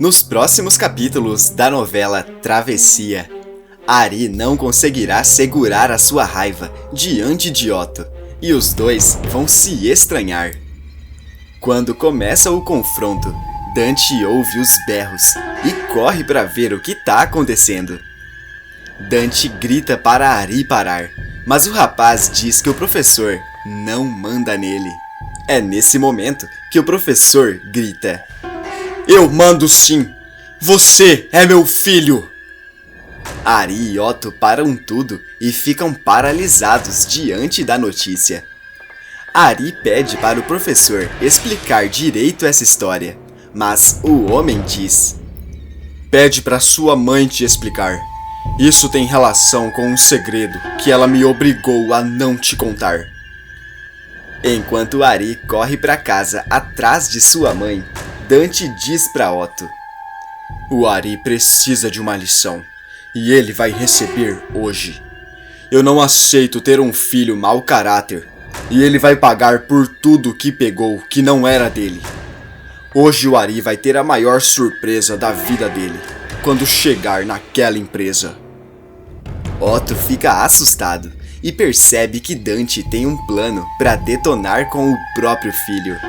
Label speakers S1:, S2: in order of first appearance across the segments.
S1: Nos próximos capítulos da novela Travessia, Ari não conseguirá segurar a sua raiva diante de Otto e os dois vão se estranhar. Quando começa o confronto, Dante ouve os berros e corre para ver o que está acontecendo. Dante grita para Ari parar, mas o rapaz diz que o professor não manda nele. É nesse momento que o professor grita: "Eu mando sim! Você é meu filho!" Ari e Otto param tudo e ficam paralisados diante da notícia. Ari pede para o professor explicar direito essa história, mas o homem diz: "Pede para sua mãe te explicar. Isso tem relação com um segredo que ela me obrigou a não te contar." Enquanto Ari corre para casa atrás de sua mãe, Dante diz para Otto: "O Ari precisa de uma lição, e ele vai receber hoje. Eu não aceito ter um filho mau caráter, e ele vai pagar por tudo que pegou que não era dele. Hoje o Ari vai ter a maior surpresa da vida dele, quando chegar naquela empresa." Otto fica assustado e percebe que Dante tem um plano para detonar com o próprio filho.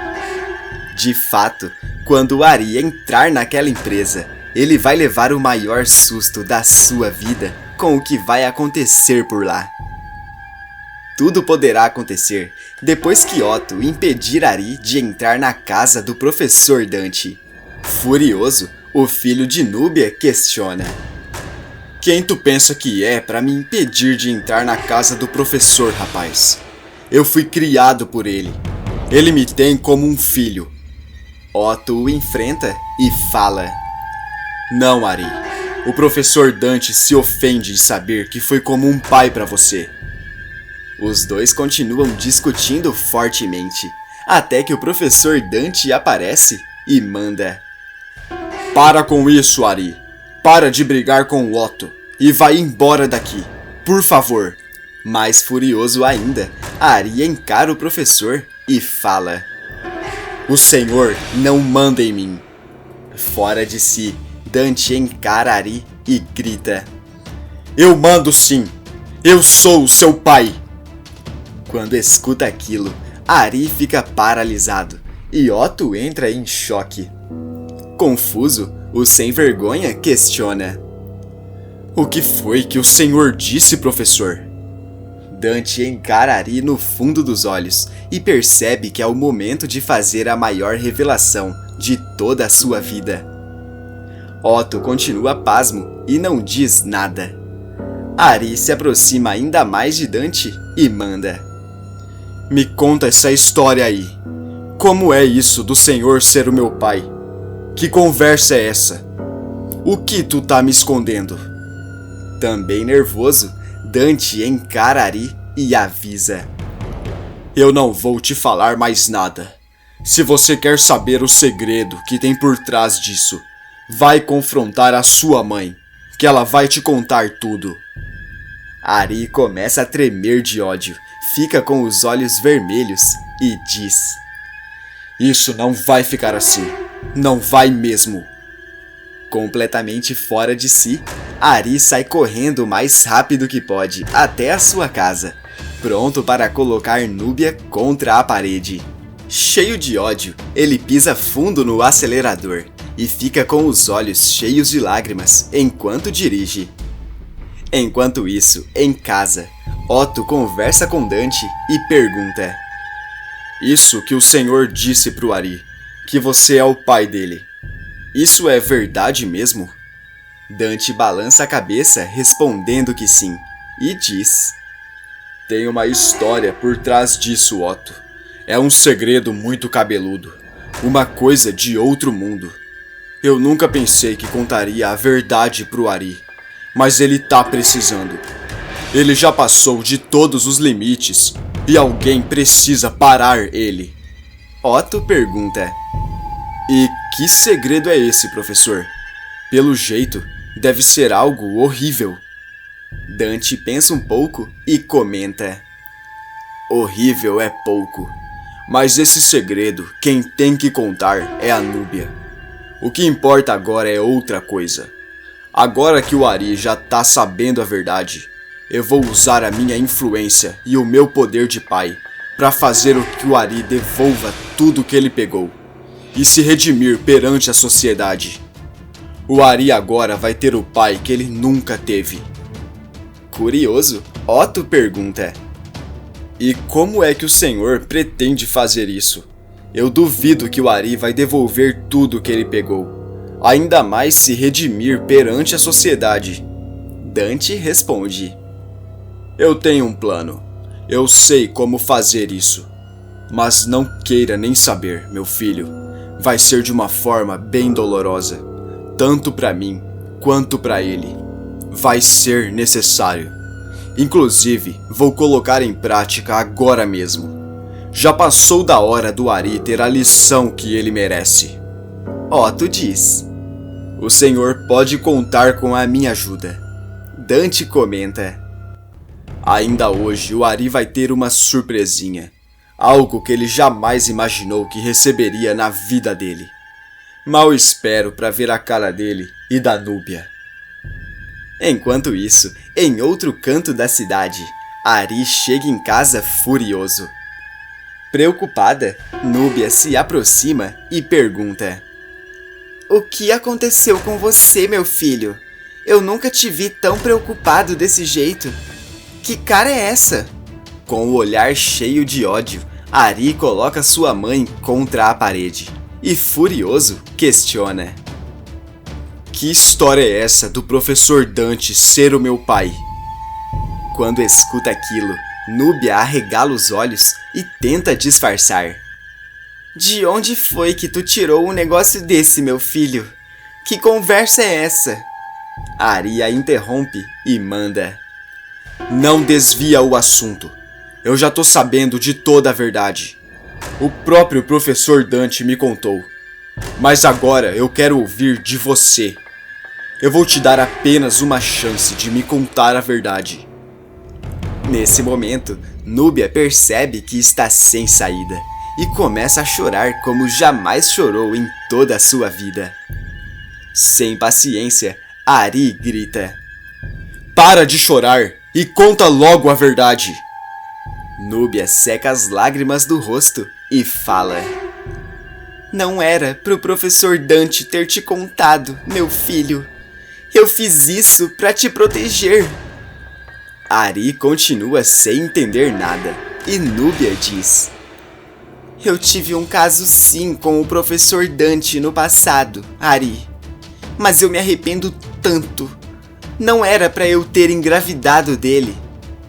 S1: De fato, quando o Ari entrar naquela empresa, ele vai levar o maior susto da sua vida com o que vai acontecer por lá. Tudo poderá acontecer depois que Otto impedir Ari de entrar na casa do professor Dante. Furioso, o filho de Núbia questiona: "Quem tu pensa que é para me impedir de entrar na casa do professor, rapaz? Eu fui criado por ele. Ele me tem como um filho." Otto o enfrenta e fala: "Não, Ari. O professor Dante se ofende em saber que foi como um pai para você." Os dois continuam discutindo fortemente, até que o professor Dante aparece e manda: "Para com isso, Ari. Para de brigar com o Otto e vai embora daqui, por favor." Mais furioso ainda, Ari encara o professor e fala: "O senhor não manda em mim." Fora de si, Dante encara Ari e grita: "Eu mando sim! Eu sou o seu pai!" Quando escuta aquilo, Ari fica paralisado e Otto entra em choque. Confuso, o sem-vergonha questiona: "O que foi que o senhor disse, professor?" Dante encara Ari no fundo dos olhos e percebe que é o momento de fazer a maior revelação de toda a sua vida. Otto continua pasmo e não diz nada. Ari se aproxima ainda mais de Dante e manda: "Me conta essa história aí. Como é isso do senhor ser o meu pai? Que conversa é essa? O que tu tá me escondendo?" Também nervoso, Dante encara Ari e avisa: "Eu não vou te falar mais nada. Se você quer saber o segredo que tem por trás disso, vai confrontar a sua mãe, que ela vai te contar tudo." Ari começa a tremer de ódio, fica com os olhos vermelhos e diz: "Isso não vai ficar assim. Não vai mesmo." Completamente fora de si, Ari sai correndo o mais rápido que pode até a sua casa, pronto para colocar Núbia contra a parede. Cheio de ódio, ele pisa fundo no acelerador e fica com os olhos cheios de lágrimas enquanto dirige. Enquanto isso, em casa, Otto conversa com Dante e pergunta: "Isso que o senhor disse pro Ari, que você é o pai dele, isso é verdade mesmo?" Dante balança a cabeça respondendo que sim, e diz: "Tem uma história por trás disso, Otto. É um segredo muito cabeludo, uma coisa de outro mundo. Eu nunca pensei que contaria a verdade pro Ari, mas ele tá precisando. Ele já passou de todos os limites e alguém precisa parar ele." Otto pergunta: "E que segredo é esse, professor? Pelo jeito, deve ser algo horrível." Dante pensa um pouco e comenta: "Horrível é pouco, mas esse segredo quem tem que contar é a Núbia. O que importa agora é outra coisa. Agora que o Ari já tá sabendo a verdade, eu vou usar a minha influência e o meu poder de pai para fazer o que o Ari devolva tudo que ele pegou e se redimir perante a sociedade. O Ari agora vai ter o pai que ele nunca teve. Curioso, Otto pergunta: e como é que o senhor pretende fazer isso? Eu duvido que o Ari vai devolver tudo que ele pegou, ainda mais se redimir perante a sociedade. Dante responde: eu tenho um plano. Eu sei como fazer isso. Mas não queira nem saber, meu filho. Vai ser de uma forma bem dolorosa, tanto para mim quanto para ele. Vai ser necessário. Inclusive, vou colocar em prática agora mesmo. Já passou da hora do Ari ter a lição que ele merece. Otto diz: o senhor pode contar com a minha ajuda. Dante comenta: ainda hoje o Ari vai ter uma surpresinha. Algo que ele jamais imaginou que receberia na vida dele. Mal espero para ver a cara dele e da Núbia. Enquanto isso, em outro canto da cidade, Ari chega em casa furioso. Preocupada, Núbia se aproxima e pergunta: o que aconteceu com você, meu filho? Eu nunca te vi tão preocupado desse jeito. Que cara é essa? Com o olhar cheio de ódio, Ari coloca sua mãe contra a parede e, furioso, questiona: que história é essa do professor Dante ser o meu pai? Quando escuta aquilo, Núbia arregala os olhos e tenta disfarçar. De onde foi que tu tirou um negócio desse, meu filho? Que conversa é essa? Ari a interrompe e manda: não desvia o assunto. Eu já tô sabendo de toda a verdade. O próprio professor Dante me contou. Mas agora eu quero ouvir de você. Eu vou te dar apenas uma chance de me contar a verdade. Nesse momento, Núbia percebe que está sem saída e começa a chorar como jamais chorou em toda a sua vida. Sem paciência, Ari grita: para de chorar e conta logo a verdade. Núbia seca as lágrimas do rosto e fala: não era pro professor Dante ter te contado, meu filho. Eu fiz isso pra te proteger. Ari continua sem entender nada e Núbia diz: eu tive um caso sim com o professor Dante no passado, Ari. Mas eu me arrependo tanto. Não era pra eu ter engravidado dele,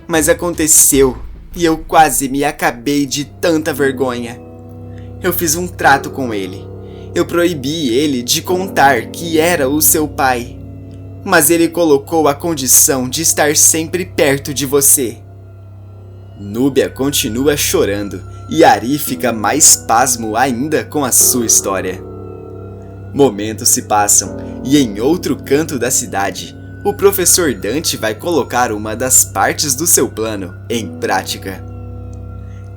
S1: mas aconteceu e eu quase me acabei de tanta vergonha. Eu fiz um trato com ele. Eu proibi ele de contar que era o seu pai, mas ele colocou a condição de estar sempre perto de você. Núbia continua chorando e Ari fica mais pasmo ainda com a sua história. Momentos se passam e em outro canto da cidade, o professor Dante vai colocar uma das partes do seu plano em prática.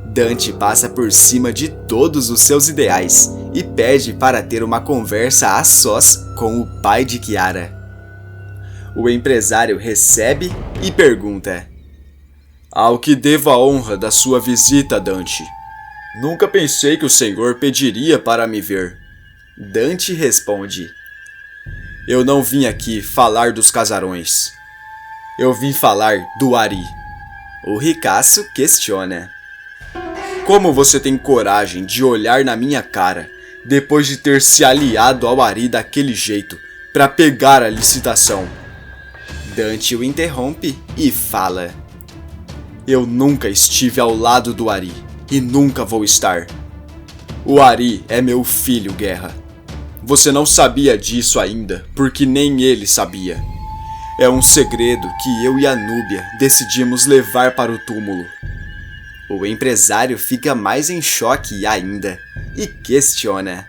S1: Dante passa por cima de todos os seus ideais e pede para ter uma conversa a sós com o pai de Chiara. O empresário recebe e pergunta: ao que devo a honra da sua visita, Dante? Nunca pensei que o senhor pediria para me ver. Dante responde: eu não vim aqui falar dos casarões. Eu vim falar do Ari. O ricaço questiona: como você tem coragem de olhar na minha cara depois de ter se aliado ao Ari daquele jeito para pegar a licitação? Dante o interrompe e fala: eu nunca estive ao lado do Ari e nunca vou estar. O Ari é meu filho, Guerra. Você não sabia disso ainda, porque nem ele sabia. É um segredo que eu e a Núbia decidimos levar para o túmulo. O empresário fica mais em choque ainda e questiona: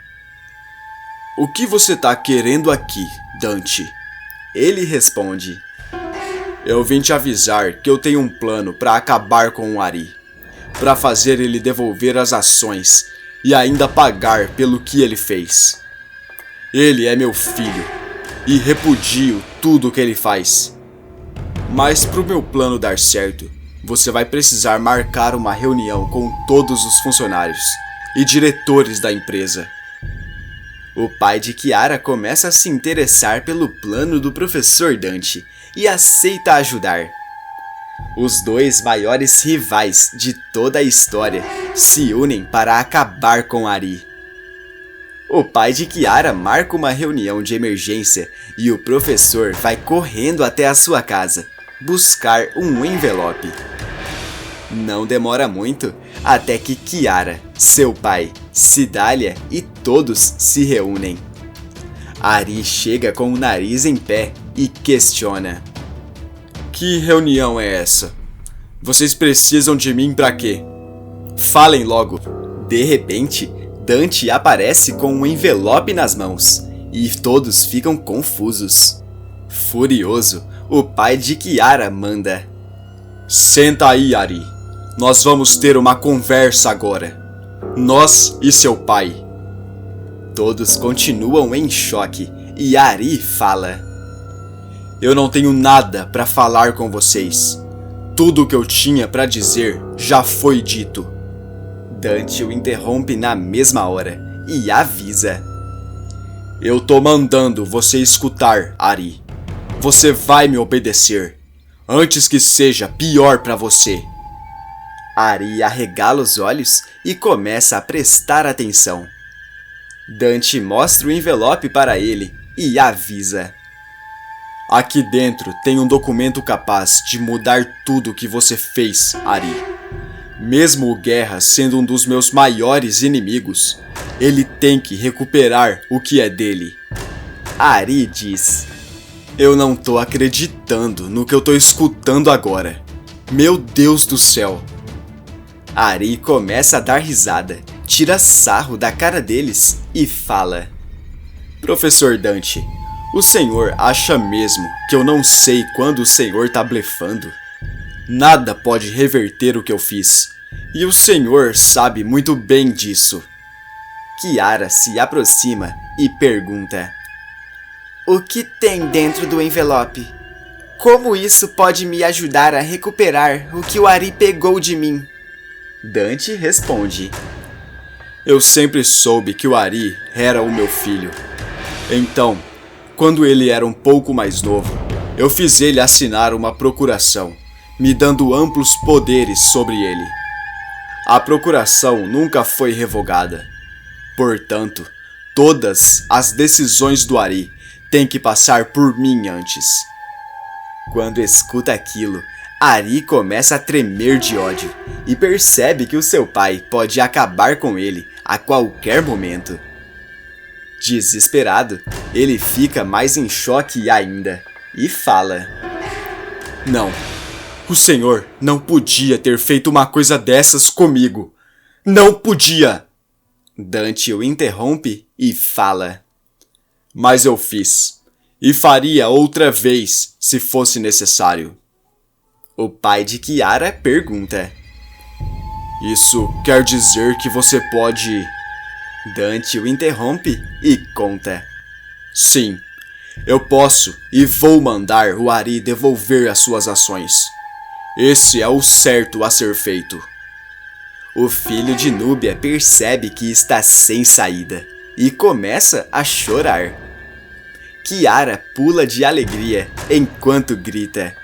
S1: o que você tá querendo aqui, Dante? Ele responde: eu vim te avisar que eu tenho um plano para acabar com o Ari, para fazer ele devolver as ações e ainda pagar pelo que ele fez. Ele é meu filho e repudio tudo o que ele faz. Mas para o meu plano dar certo, você vai precisar marcar uma reunião com todos os funcionários e diretores da empresa. O pai de Kiara começa a se interessar pelo plano do professor Dante e aceita ajudar. Os dois maiores rivais de toda a história se unem para acabar com Ari. O pai de Kiara marca uma reunião de emergência e o professor vai correndo até a sua casa buscar um envelope. Não demora muito até que Kiara, seu pai, Cidália e todos se reúnem. Ari chega com o nariz em pé e questiona: Que reunião é essa? Vocês precisam de mim pra quê? Falem logo. De repente, Dante aparece com um envelope nas mãos e todos ficam confusos. Furioso, o pai de Kiara manda: Senta aí, Ari. Nós vamos ter uma conversa agora. Nós e seu pai. Todos continuam em choque e Ari fala: Eu não tenho nada para falar com vocês. Tudo o que eu tinha para dizer já foi dito. Dante o interrompe na mesma hora e avisa: Eu tô mandando você escutar, Ari. Você vai me obedecer, antes que seja pior para você. Ari arregala os olhos e começa a prestar atenção. Dante mostra o envelope para ele e avisa: Aqui dentro tem um documento capaz de mudar tudo o que você fez, Ari. Mesmo o Guerra sendo um dos meus maiores inimigos, ele tem que recuperar o que é dele. Ari diz: Eu não tô acreditando no que eu tô escutando agora. Meu Deus do céu! Ari começa a dar risada, tira sarro da cara deles e fala: Professor Dante, o senhor acha mesmo que eu não sei quando o senhor tá blefando? Nada pode reverter o que eu fiz, e o senhor sabe muito bem disso. Kiara se aproxima e pergunta: O que tem dentro do envelope? Como isso pode me ajudar a recuperar o que o Ari pegou de mim? Dante responde: Eu sempre soube que o Ari era o meu filho. Então, quando ele era um pouco mais novo, eu fiz ele assinar uma procuração, me dando amplos poderes sobre ele. A procuração nunca foi revogada. Portanto, todas as decisões do Ari têm que passar por mim antes. Quando escuta aquilo, Ari começa a tremer de ódio e percebe que o seu pai pode acabar com ele a qualquer momento. Desesperado, ele fica mais em choque ainda e fala: Não, o senhor não podia ter feito uma coisa dessas comigo. Não podia! Dante o interrompe e fala: Mas eu fiz, e faria outra vez se fosse necessário. O pai de Kiara pergunta: Isso quer dizer que você pode... Dante o interrompe e conta: Sim, eu posso e vou mandar o Ari devolver as suas ações. Esse é o certo a ser feito. O filho de Núbia percebe que está sem saída e começa a chorar. Kiara pula de alegria enquanto grita: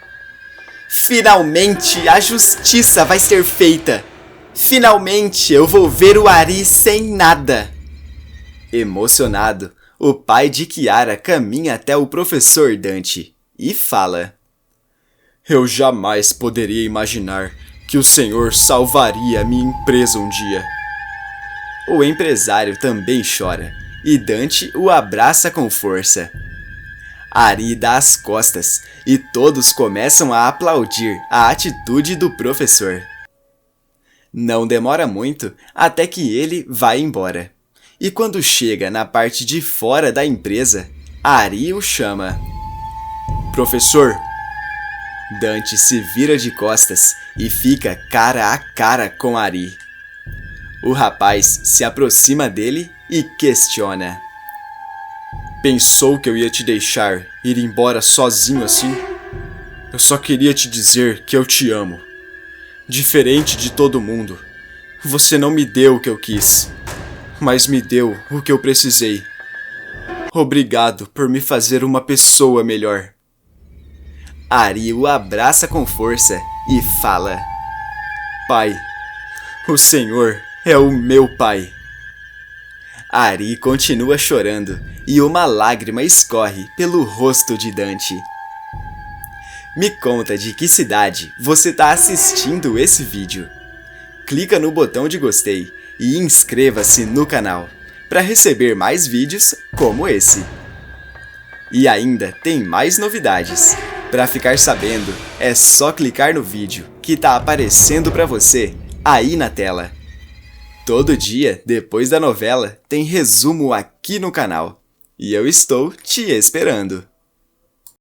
S1: Finalmente a justiça vai ser feita! Finalmente eu vou ver o Ari sem nada! Emocionado, o pai de Kiara caminha até o professor Dante e fala: Eu jamais poderia imaginar que o senhor salvaria a minha empresa um dia. O empresário também chora e Dante o abraça com força. Ari dá as costas e todos começam a aplaudir a atitude do professor. Não demora muito até que ele vai embora. E quando chega na parte de fora da empresa, Ari o chama: Professor! Dante se vira de costas e fica cara a cara com Ari. O rapaz se aproxima dele e questiona: Pensou que eu ia te deixar ir embora sozinho assim? Eu só queria te dizer que eu te amo. Diferente de todo mundo, você não me deu o que eu quis, mas me deu o que eu precisei. Obrigado por me fazer uma pessoa melhor. Ari o abraça com força e fala: Pai, o Senhor é o meu pai. Ari continua chorando e uma lágrima escorre pelo rosto de Dante. Me conta de que cidade você está assistindo esse vídeo. Clica no botão de gostei e inscreva-se no canal para receber mais vídeos como esse. E ainda tem mais novidades. Para ficar sabendo, é só clicar no vídeo que está aparecendo para você aí na tela. Todo dia, depois da novela, tem resumo aqui no canal. E eu estou te esperando.